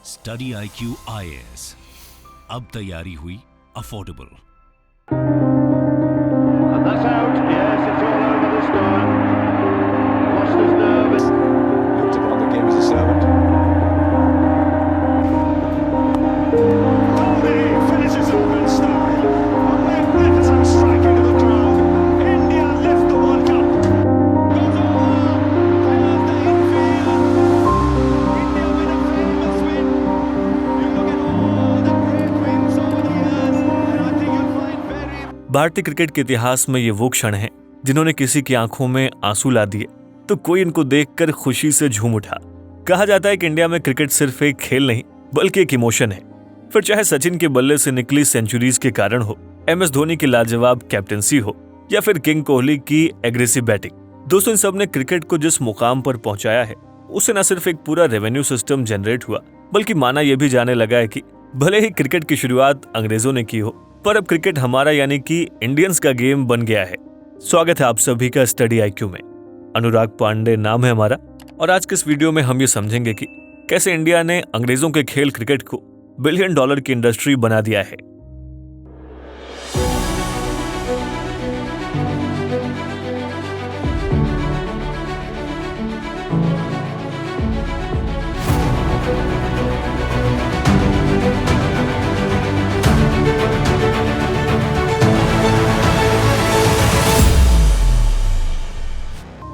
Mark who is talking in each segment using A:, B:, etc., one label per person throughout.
A: Study IQ IAS, अब तैयारी हुई affordable.
B: And that's out. Yes, it's all over this time. Lost his nerve.
C: Looked upon the game as a servant.
B: He finishes off in style. A magnificent strike into the crowd. India lift the World Cup. Goes over. Fires the infield. India with a famous win. You look at all the great wins over the years, and I think you'll find very.
D: भारतीय cricket के इतिहास में ये वो क्षण हैं जिन्होंने किसी की आंखों में आंसू ला दिए तो कोई इनको देखकर खुशी से झूम उठा। कहा जाता है कि इंडिया में क्रिकेट सिर्फ एक खेल नहीं बल्कि एक इमोशन है। फिर चाहे सचिन के बल्ले से निकली सेंचुरीज के कारण हो, MS धोनी की लाजवाब कैप्टेंसी हो या फिर किंग कोहली की एग्रेसिव बैटिंग, दोस्तों इन सब ने क्रिकेट को जिस मुकाम पर पहुंचाया है उससे न सिर्फ एक पूरा रेवेन्यू सिस्टम जनरेट हुआ बल्कि माना यह भी जाने लगा है कि भले ही क्रिकेट की शुरुआत अंग्रेजों ने की हो पर अब क्रिकेट हमारा यानी कि इंडियंस का गेम बन गया है। स्वागत है आप सभी का स्टडी IQ में। अनुराग पांडे नाम है हमारा और आज के इस वीडियो में हम ये समझेंगे कि कैसे इंडिया ने अंग्रेजों के खेल क्रिकेट को $1 बिलियन की इंडस्ट्री बना दिया है।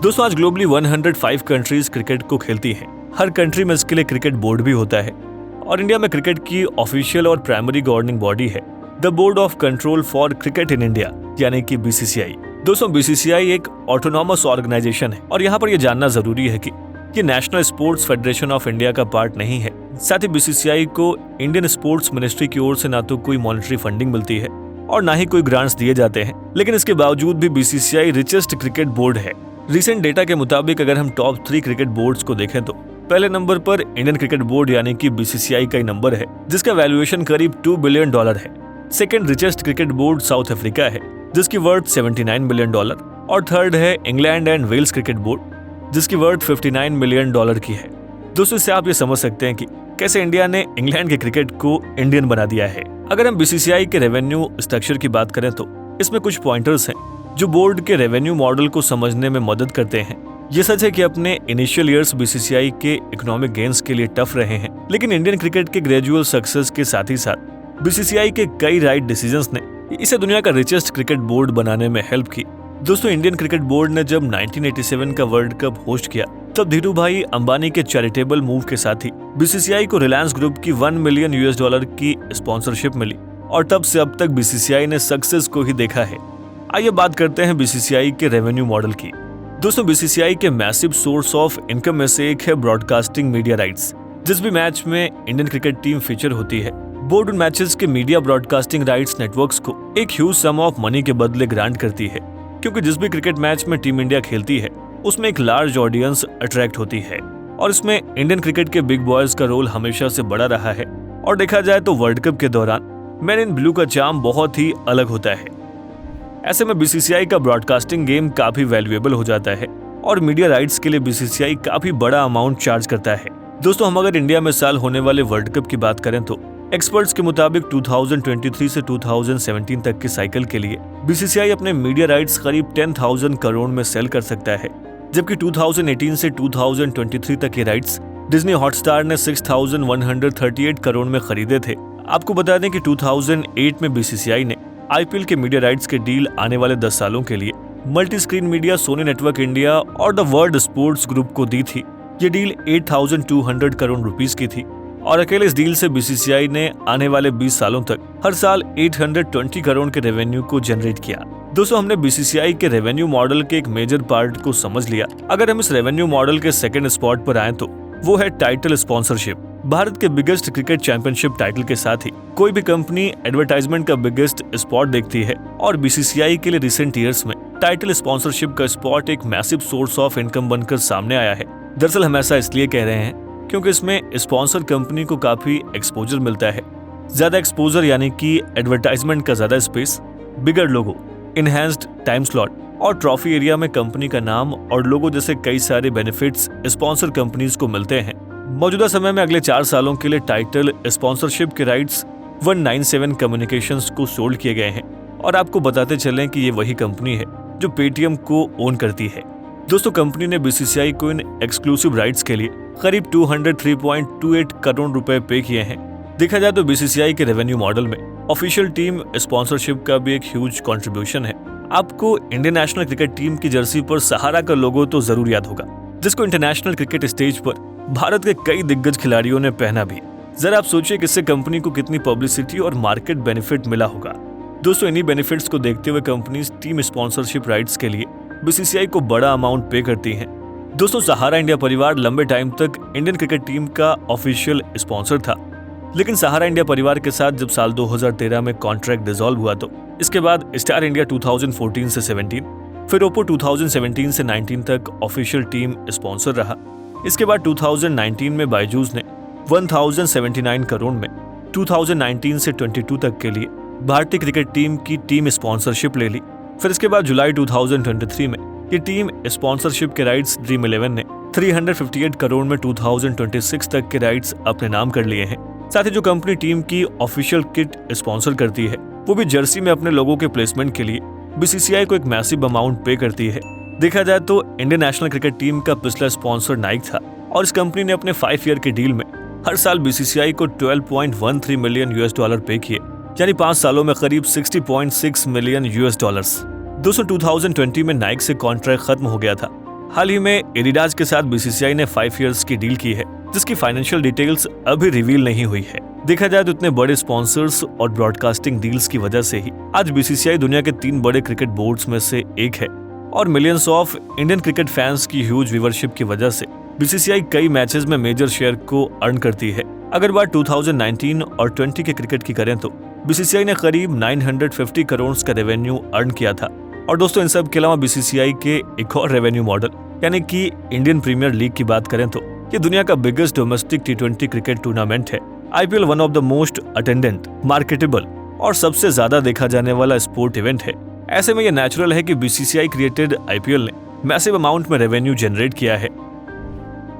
D: दोस्तों आज ग्लोबली 105 कंट्रीज क्रिकेट को खेलती हैं। हर कंट्री में इसके लिए क्रिकेट बोर्ड भी होता है और इंडिया में क्रिकेट की ऑफिशियल और प्राइमरी गवर्निंग बॉडी है the board of control for cricket in India यानी कि BCCI। दोस्तों BCCI एक ऑटोनॉमस ऑर्गेनाइजेशन है और यहाँ पर यह जानना जरूरी है कि ये national sports federation of India का पार्ट नहीं है। साथ ही BCCI को इंडियन स्पोर्ट्स मिनिस्ट्री की ओर से ना तो कोई मॉनेटरी फंडिंग मिलती है और ना ही कोई ग्रांट्स दिए जाते हैं, लेकिन इसके बावजूद भी BCCI रिचेस्ट क्रिकेट बोर्ड है। रिसेंट डेटा के मुताबिक अगर हम टॉप 3 क्रिकेट बोर्ड्स को देखें तो पहले नंबर पर इंडियन क्रिकेट बोर्ड यानी कि BCCI का ही नंबर है जिसका वैल्यूएशन करीब $2 बिलियन है। Second richest cricket board South Africa है जिसकी वर्थ $79 बिलियन और थर्ड है England and Wales cricket board जिसकी वर्थ $59 मिलियन की है। दोस्तों इससे आप ये समझ सकते हैं कि कैसे इंडिया ने इंग्लैंड के क्रिकेट को इंडियन बना दिया है। अगर हम BCCI के रेवेन्यू स्ट्रक्चर की बात करें तो इसमें कुछ पॉइंटर्स हैं जो बोर्ड के रेवेन्यू मॉडल को समझने में मदद करते हैं। ये सच है कि अपने इनिशियल ईयर्स BCCI के इकोनॉमिक गेन्स के लिए टफ रहे हैं, लेकिन इंडियन क्रिकेट के ग्रेजुअल सक्सेस के साथ ही साथ BCCI के कई राइट डिसीजंस ने इसे दुनिया का रिचेस्ट क्रिकेट बोर्ड बनाने में हेल्प की। दोस्तों इंडियन क्रिकेट बोर्ड ने जब 1987 का वर्ल्ड कप होस्ट किया तब धीरू भाई अंबानी के चैरिटेबल मूव के साथ ही BCCI को रिलायंस ग्रुप की $1 मिलियन की स्पॉन्सरशिप मिली और तब से अब तक BCCI ने सक्सेस को ही देखा है। आइए बात करते हैं BCCI के रेवेन्यू मॉडल की। दोस्तों BCCI के मैसिव सोर्स ऑफ इनकम में से एक है ब्रॉडकास्टिंग मीडिया राइट्स। जिस भी मैच में इंडियन क्रिकेट टीम फीचर होती है बोर्ड उन मैचेस के मीडिया ब्रॉडकास्टिंग राइट्स नेटवर्क्स को एक ह्यूज सम ऑफ मनी के बदले ग्रांट करती है, क्योंकि जिस भी क्रिकेट मैच में टीम इंडिया खेलती है उसमें एक लार्ज ऑडियंस अट्रैक्ट होती है और इसमें इंडियन क्रिकेट के बिग बॉयज का रोल हमेशा से बड़ा रहा है। और देखा जाए तो वर्ल्ड कप के दौरान मैन इन ब्लू का चार्म बहुत ही अलग होता है। ऐसे में BCCI का ब्रॉडकास्टिंग गेम काफी वैल्यूएबल हो जाता है और मीडिया राइट्स के लिए BCCI काफी बड़ा अमाउंट चार्ज करता है। दोस्तों हम अगर इंडिया में साल होने वाले वर्ल्ड कप की बात करें तो एक्सपर्ट्स के मुताबिक 2023 से 2017 तक के साइकिल के लिए BCCI अपने मीडिया राइट्स करीब 10,000 करोड़ में सेल कर सकता है, जबकि 2018 से 2023 तक के राइट्स डिज्नी हॉटस्टार ने 6,138 करोड़ में खरीदे थे। आपको बता दें कि 2008 में BCCI ने IPL के मीडिया राइट्स के डील आने वाले 10 सालों के लिए multi screen media Sony network India और द वर्ल्ड स्पोर्ट्स ग्रुप को दी थी। ये डील 8,200 करोड़ रुपीस की थी और अकेले इस डील से BCCI ने आने वाले 20 सालों तक हर साल 820 करोड़ के रेवेन्यू को जनरेट किया। दोस्तों हमने BCCI के रेवेन्यू मॉडल के एक मेजर पार्ट को समझ लिया। अगर हम इस रेवेन्यू मॉडल के सेकंड स्पॉट पर आए तो वो है टाइटल स्पॉन्सरशिप। भारत के बिगेस्ट क्रिकेट चैंपियनशिप टाइटल के साथ ही कोई भी कंपनी एडवर्टाइजमेंट का बिगेस्ट स्पॉट देखती है और BCCI के लिए रिसेंट ईयर्स में टाइटल स्पॉन्सरशिप का स्पॉट एक मैसिव सोर्स ऑफ इनकम बनकर सामने आया है। दरअसल हम ऐसा इसलिए कह रहे हैं क्योंकि इसमें स्पॉन्सर कंपनी को काफी एक्सपोजर मिलता है। ज्यादा एक्सपोजर यानी कि एडवर्टाइजमेंट का ज्यादा स्पेस, बिगर लोगो, इनहैंस्ड टाइम स्लॉट और ट्रॉफी एरिया में कंपनी का नाम और लोगो जैसे कई सारे बेनिफिट्स स्पॉन्सर कंपनीज को मिलते हैं मौजूदा समय में अगले 4 सालों के लिए टाइटल स्पॉन्सरशिप के राइट्स 197 कम्युनिकेशंस को सोल्ड किए गए हैं। और आपको बताते चलें कि ये वही कंपनी है जो पेटीएम को ओन करती है। दोस्तों, कंपनी ने बीसीसीआई को इन एक्सक्लूसिव राइट्स के लिए करीब 203.28 करोड़ रुपए पे किए हैं। देखा जाए तो बीसीसीआई के रेवेन्यू मॉडल में ऑफिशियल टीम स्पॉन्सरशिप का भी एक ह्यूज कंट्रीब्यूशन है। आपको इंडियन नेशनल क्रिकेट टीम की जर्सी पर सहारा का लोगो तो जरूर याद होगा, जिसको इंटरनेशनल क्रिकेट स्टेज पर भारत के कई दिग्गज खिलाड़ियों ने पहना भी। जरा आप सोचिए कि इससे कंपनी को कितनी पब्लिसिटी और मार्केट बेनिफिट मिला होगा। दोस्तों, इन्हीं बेनिफिट्स को देखते हुए कंपनी टीम स्पॉन्सरशिप राइट्स के लिए बीसीसीआई को बड़ा अमाउंट पे करती है। दोस्तों, सहारा इंडिया परिवार लंबे टाइम तक इंडियन क्रिकेट टीम का ऑफिशियल स्पॉन्सर था, लेकिन सहारा इंडिया परिवार के साथ जब साल 2013 में कॉन्ट्रैक्ट डिसॉल्व हुआ तो इसके बाद स्टार इंडिया 2014 से 17, फिर ओप्पो 2017 से 19 तक ऑफिशियल टीम स्पॉन्सर रहा। इसके बाद 2019 में बायजूस ने 1079 करोड़ में 2019 से 22 तक के लिए भारतीय क्रिकेट टीम की टीम स्पॉन्सरशिप ले ली। फिर इसके बाद जुलाई 2023 में ये टीम स्पॉन्सरशिप के राइट्स ड्रीम 11 ने 358 करोड़ में 2026 तक के राइट्स अपने नाम कर लिए हैं। साथ ही जो कंपनी टीम की ऑफिशियल किट स्पॉन्सर करती है, वो भी जर्सी में अपने लोगों के प्लेसमेंट के लिए बीसीसीआई को एक मैसिव अमाउंट पे करती है। देखा जाए तो इंडियन नेशनल क्रिकेट टीम का पिछला स्पॉन्सर नाइक था और इस कंपनी ने अपने 5 ईयर के डील में हर साल बीसीसीआई को $12.13 मिलियन पे किए, यानी 5 सालों में करीब $60.6 मिलियन। दोस्तों, 2020 में नाइक से कॉन्ट्रैक्ट खत्म हो गया था। हाल ही में एडिडास के साथ बीसीसीआई ने 5 ईयर्स की डील की है, जिसकी फाइनेंशियल डिटेल्स अभी रिवील नहीं हुई है। देखा जाए तो इतने बड़े स्पॉन्सर्स और ब्रॉडकास्टिंग डील्स की वजह से ही आज बीसीसीआई दुनिया के 3 बड़े क्रिकेट बोर्ड्स में से एक है और millions of Indian cricket fans की ह्यूज व्यूवरशिप की वजह से बीसीसीआई कई मैचेस में मेजर शेयर को अर्न करती है। अगर बात 2019 और 20 के क्रिकेट की करें तो बीसीसीआई ने करीब 950 करोड़ का रेवेन्यू अर्न किया था। और दोस्तों, इन सब के अलावा बीसीसीआई के एक और रेवेन्यू मॉडल यानी कि इंडियन प्रीमियर लीग की बात करें तो ये दुनिया का biggest domestic T20 cricket tournament है। IPL one of the most attendant, marketable और सबसे ज्यादा देखा जाने वाला स्पोर्ट इवेंट है। ऐसे में ये नेचुरल है कि बीसीसीआई क्रिएटेड आईपीएल ने मैसिव अमाउंट में रेवेन्यू जनरेट किया है।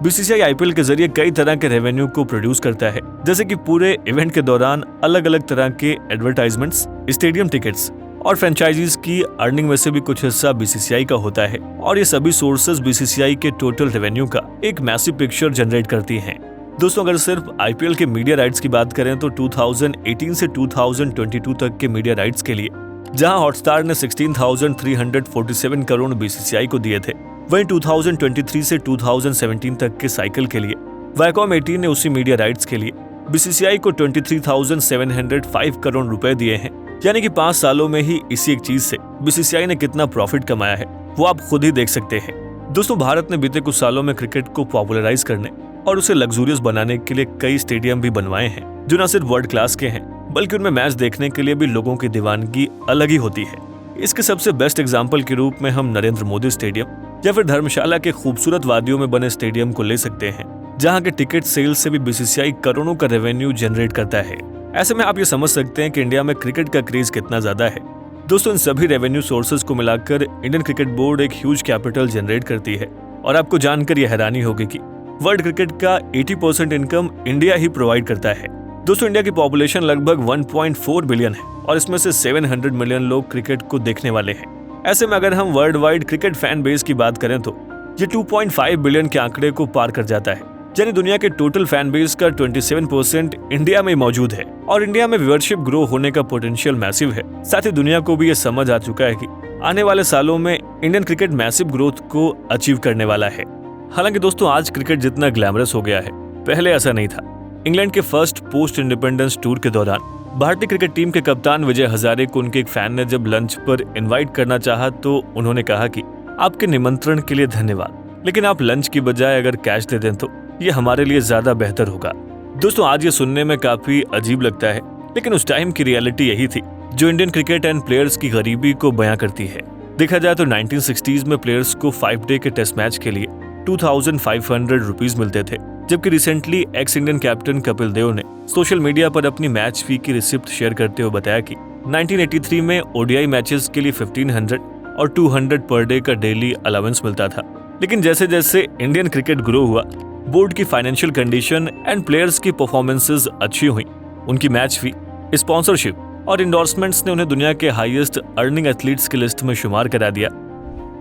D: बीसीसीआई आईपीएल के जरिए कई तरह के रेवेन्यू को प्रोड्यूस करता है, जैसे कि पूरे इवेंट के दौरान अलग अलग तरह के एडवर्टाइजमेंट्स, स्टेडियम टिकट्स और फ्रेंचाइजीज की अर्निंग में से भी कुछ हिस्सा बीसीसीआई का होता है। और ये सभी सोर्सेज बीसीसीआई के टोटल रेवेन्यू का एक मैसिव पिक्चर जनरेट करती हैं। दोस्तों, अगर सिर्फ आईपीएल के मीडिया राइट्स की बात करें तो 2018 से 2022 तक के मीडिया राइट्स के लिए जहां हॉटस्टार ने 16,347 करोड़ बीसीसीआई को दिए थे, वहीं 2023 से 2017 तक के साइकिल के लिए वायकॉम 18 ने उसी मीडिया राइट्स के लिए बीसीसीआई को 23,705 करोड़ रुपए दिए हैं। यानी कि 5 सालों में ही इसी एक चीज से बीसीसीआई ने कितना प्रॉफिट कमाया है वो आप खुद ही देख सकते हैं। दोस्तों, भारत ने बीते कुछ सालों में क्रिकेट को पॉपुलराइज करने और उसे लग्जूरियस बनाने के लिए कई स्टेडियम भी बनवाए हैं, जो न सिर्फ वर्ल्ड क्लास के हैं बल्कि उनमें मैच देखने के लिए भी लोगों की दीवानगी अलग ही होती है। इसके सबसे बेस्ट एग्जाम्पल के रूप में हम नरेंद्र मोदी स्टेडियम या फिर धर्मशाला के खूबसूरत वादियों में बने स्टेडियम को ले सकते हैं, जहां के टिकट सेल्स से भी बीसीसीआई करोड़ों का रेवेन्यू जनरेट करता है। ऐसे में आप ये समझ सकते हैं कि इंडिया में क्रिकेट का क्रेज कितना ज्यादा है। दोस्तों, इन सभी रेवेन्यू सोर्सेज को मिलाकर इंडियन क्रिकेट बोर्ड एक ह्यूज कैपिटल जनरेट करती है और आपको जानकर यह हैरानी होगी कि वर्ल्ड क्रिकेट का 80% इनकम इंडिया ही प्रोवाइड करता है। दोस्तों, इंडिया की पॉपुलेशन लगभग 1.4 बिलियन है और इसमें से 700 मिलियन लोग क्रिकेट को देखने वाले हैं। ऐसे में अगर हम world wide cricket fan base की बात करें तो ये 2.5 बिलियन के आंकड़े को पार कर जाता है। यानी दुनिया के टोटल फैन बेस का 27% इंडिया में मौजूद है और इंडिया में व्यूअरशिप ग्रो होने का पोटेंशियल मैसिव है। साथ ही दुनिया को भी ये समझ आ चुका है कि आने वाले सालों में इंडियन क्रिकेट मैसिव ग्रोथ को अचीव करने वाला है। हालांकि दोस्तों, आज क्रिकेट जितना ग्लैमरस हो गया है, पहले ऐसा नहीं था। इंग्लैंड के फर्स्ट पोस्ट इंडिपेंडेंस टूर के दौरान भारतीय क्रिकेट टीम के कप्तान विजय हजारे को उनके एक फैन ने जब लंच पर इनवाइट करना चाहा तो उन्होंने कहा कि आपके निमंत्रण के लिए धन्यवाद, लेकिन आप लंच की बजाय अगर कैश दे दें तो ये हमारे लिए ज्यादा बेहतर होगा। दोस्तों, आज ये सुनने में काफी अजीब लगता है, लेकिन उस टाइम की रियलिटी यही थी जो इंडियन क्रिकेट एंड प्लेयर्स की गरीबी को बयां करती है। देखा जाए तो 1960s में प्लेयर्स को 5 डे के टेस्ट मैच के लिए 2,500 रुपीज मिलते थे, जबकि recently ex Indian captain Kapil Dev ने सोशल मीडिया पर अपनी मैच फी की रिसिप्ट शेयर करते हुए बताया कि 1983 में ओडीआई मैचेस के लिए 1500 और 200 पर डे का डेली अलाउंस मिलता था। लेकिन जैसे जैसे इंडियन क्रिकेट ग्रो हुआ, बोर्ड की फाइनेंशियल कंडीशन एंड प्लेयर्स की परफॉर्मेंसेस अच्छी हुई। उनकी मैच फी, स्पॉन्सरशिप और इंडोर्समेंट्स ने उन्हें दुनिया के हाईएस्ट अर्निंग एथलीट्स की लिस्ट में शुमार करा दिया।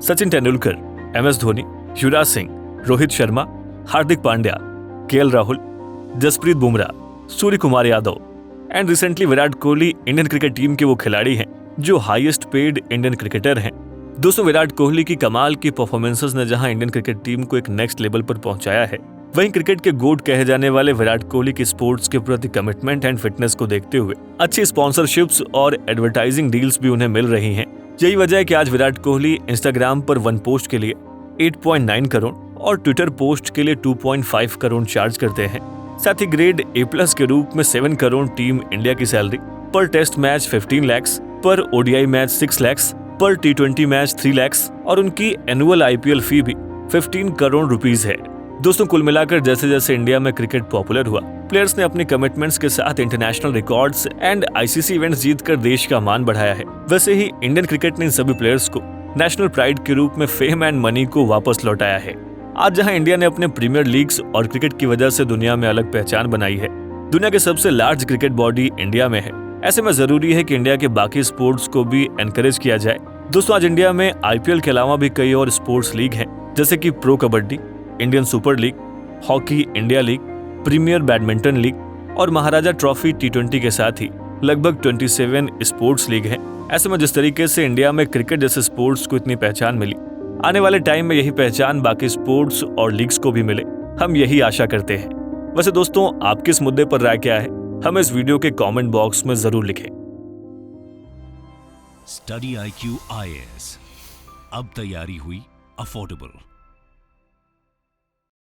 D: Sachin Tendulkar, MS Dhoni, Yuvraj Singh, Rohit Sharma, Hardik Pandya, KL Rahul, Jasprit Bumrah, Suryakumar Yadav and recently Virat Kohli Indian cricket team के वो खिलाड़ी हैं जो हाईएस्ट पेड इंडियन क्रिकेटर हैं। दोस्तों, विराट कोहली की कमाल की परफॉर्मेंसेस ने जहां इंडियन क्रिकेट टीम को एक नेक्स्ट लेवल पर पहुंचाया है, वहीं क्रिकेट के गोट कहे जाने वाले विराट कोहली की स्पोर्ट्स के प्रति कमिटमेंट एंड फिटनेस को देखते हुए अच्छी स्पॉन्सरशिप्स और एडवर्टाइजिंग डील्स भी उन्हें मिल रही हैं। यही वजह है कि आज विराट कोहली इंस्टाग्राम पर वन पोस्ट के लिए 8.9 करोड़ और ट्विटर पोस्ट के लिए 2.5 करोड़ चार्ज करते हैं। साथ ही ग्रेड A+ के रूप में 7 करोड़ टीम इंडिया की सैलरी, पर टेस्ट मैच 15 लाख, पर ODI मैच 6 लाख, पर T20 मैच 3 लाख और उनकी एनुअल IPL फी भी 15 करोड़ रुपीस है। दोस्तों, कुल मिलाकर जैसे जैसे इंडिया में क्रिकेट पॉपुलर हुआ, प्लेयर्स ने अपने कमिटमेंट्स के साथ international records and ICC events जीतकर देश का मान बढ़ाया है। वैसे ही इंडियन क्रिकेट ने इन सभी प्लेयर्स को नेशनल प्राइड के रूप में फेम एंड मनी को वापस लौटाया है। आज जहां इंडिया ने अपने प्रीमियर लीग्स और क्रिकेट की वजह से दुनिया में अलग पहचान बनाई है, दुनिया के सबसे लार्ज क्रिकेट बॉडी इंडिया में है, ऐसे में जरूरी है कि इंडिया के बाकी स्पोर्ट्स को भी एनकरेज किया जाए। दोस्तों, आज इंडिया में IPL के अलावा भी कई और स्पोर्ट्स लीग हैं, जैसे कि pro kabaddi, Indian super league, hockey India league, premier badminton league और महाराजा ट्रॉफी T20 के साथ ही लगभग 27 स्पोर्ट्स लीग हैं। ऐसे में जिस तरीके से इंडिया में क्रिकेट जैसे स्पोर्ट्स को इतनी पहचान मिली, आने वाले टाइम में यही पहचान बाकी स्पोर्ट्स और लीग्स को भी मिले, हम यही आशा करते हैं। वैसे दोस्तों, आपकी इस मुद्दे पर राय क्या है, हमें इस वीडियो के कमेंट बॉक्स में जरूर लिखें।
A: स्टडी IQ IAS, अब तैयारी हुई अफोर्डेबल।